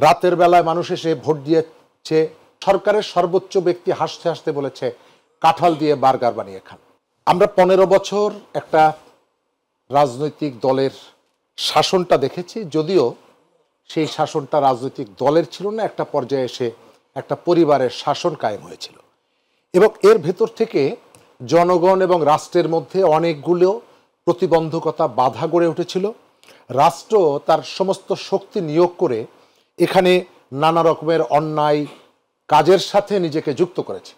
রাতের বেলায় মানুষ এসে ভোট দিয়েছে, সরকারের সর্বোচ্চ ব্যক্তি হাসতে হাসতে বলেছে কাঁঠাল দিয়ে বার্গার বানিয়ে খান। আমরা 15 বছর একটা রাজনৈতিক দলের শাসনটা দেখেছি, যদিও সেই শাসনটা রাজনৈতিক দলের ছিল না, একটা পর্যায়ে এসে একটা পরিবারের শাসন কায়েম হয়েছিল এবং এর ভেতর থেকে জনগণ এবং রাষ্ট্রের মধ্যে অনেকগুলো প্রতিবন্ধকতা বাধা গড়ে উঠেছিল। রাষ্ট্র তার সমস্ত শক্তি নিয়োগ করে এখানে নানা রকমের অন্যায় কাজের সাথে নিজেকে যুক্ত করেছে।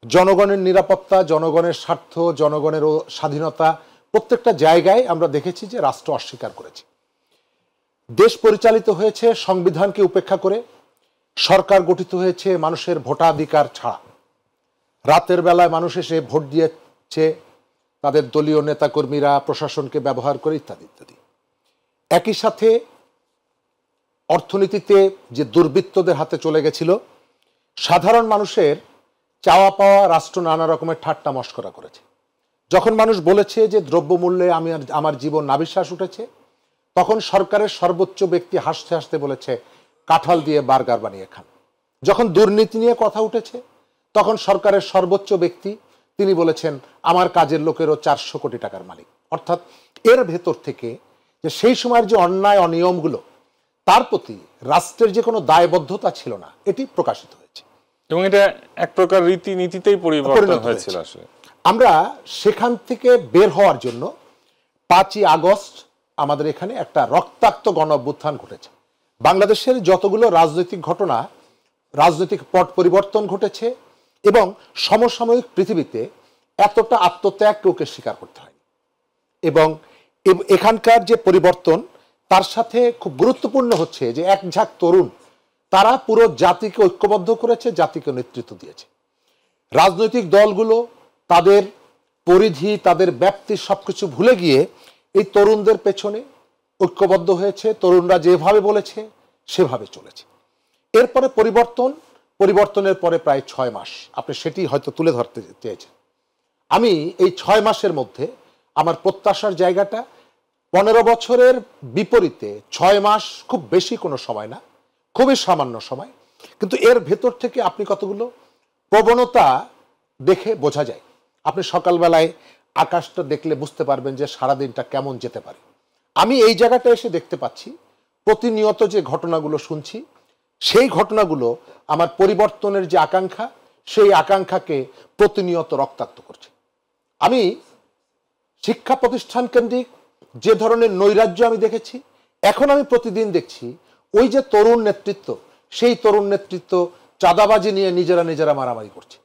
জনগণের নিরাপত্তা, জনগণের স্বার্থ, জনগণের স্বাধীনতা প্রত্যেকটা জায়গায় আমরা দেখেছি যে রাষ্ট্র অস্বীকার করেছে। দেশ পরিচালিত হয়েছে সংবিধানকে উপেক্ষা করে, সরকার গঠিত হয়েছে মানুষের ভোটাধিকার ছাড়া। রাতের বেলায় মানুষ এসে ভোট দিয়েছে তাদের দলীয় নেতাকর্মীরা প্রশাসনকে ব্যবহার করে ইত্যাদি ইত্যাদি। একই সাথে অর্থনীতিতে যে দুর্বৃত্তদের হাতে চলে গেছিল, সাধারণ মানুষের চাওয়া পাওয়া রাষ্ট্র নানা রকমের ঠাট্টা মশকরা করেছে। যখন মানুষ বলেছে যে দ্রব্যমূল্যে আমার জীবন নাভিশ্বাস উঠেছে, তখন সরকারের সর্বোচ্চ ব্যক্তি হাসতে হাসতে বলেছে কাঁঠাল দিয়ে বার্গার বানিয়ে খান। যখন দুর্নীতি নিয়ে কথা উঠেছে, তখন সরকারের সর্বোচ্চ ব্যক্তি তিনি বলেছেন আমার কাজের লোকেরও 400 কোটি টাকার মালিক। অর্থাৎ এর ভেতর থেকে যে সেই সময়ের যে অন্যায় অনিয়মগুলো, তার প্রতি রাষ্ট্রের যে কোনো দায়বদ্ধতা ছিল না, এটি প্রকাশিত হয়েছে এবং এটা এক প্রকার রীতিনীতিতেই পরিবর্তন হয়েছিল। আসলে আমরা সেখান থেকে বের হওয়ার জন্য 5ই আগস্ট আমাদের এখানে একটা রক্তাক্ত গণ অভ্যুত্থান ঘটেছে। বাংলাদেশের যতগুলো রাজনৈতিক ঘটনা, রাজনৈতিক পট পরিবর্তন ঘটেছে এবং সমসাময়িক পৃথিবীতে এতটা আত্মত্যাগ কাউকে স্বীকার করতে হয়নি। এবং এখানকার যে পরিবর্তন, তার সাথে খুব গুরুত্বপূর্ণ হচ্ছে যে এক ঝাঁক তরুণ তারা পুরো জাতিকে ঐক্যবদ্ধ করেছে, জাতিকে নেতৃত্ব দিয়েছে। রাজনৈতিক দলগুলো তাদের পরিধি, তাদের ব্যাপ্তি সবকিছু ভুলে গিয়ে এই তরুণদের পেছনে ঐক্যবদ্ধ হয়েছে। তরুণরা যেভাবে বলেছে সেভাবে চলেছে। এরপরে পরিবর্তনের পরে প্রায় 6 মাস, আপনি সেটি হয়তো তুলে ধরতে চেয়েছেন। আমি এই 6 মাসের মধ্যে আমার প্রত্যাশার জায়গাটা 15 বছরের বিপরীতে 6 মাস খুব বেশি কোনো সময় না, খুবই সামান্য সময়, কিন্তু এর ভেতর থেকে আপনি কতগুলো প্রবণতা দেখে বোঝা যায়। আপনি সকালবেলায় আকাশটা দেখলে বুঝতে পারবেন যে সারাদিনটা কেমন যেতে পারে। আমি এই জায়গাটা এসে দেখতে পাচ্ছি প্রতিনিয়ত যে ঘটনাগুলো শুনছি, সেই ঘটনাগুলো আমার পরিবর্তনের যে আকাঙ্ক্ষা, সেই আকাঙ্ক্ষাকে প্রতিনিয়ত রক্তাক্ত করছে। আমি শিক্ষা প্রতিষ্ঠান কেন্দ্রিক যে ধরনের নৈরাজ্য আমি দেখেছি, এখন আমি প্রতিদিন দেখছি ওই যে তরুণ নেতৃত্ব, সেই তরুণ নেতৃত্ব চাঁদাবাজি নিয়ে নিজেরা মারামারি করছে।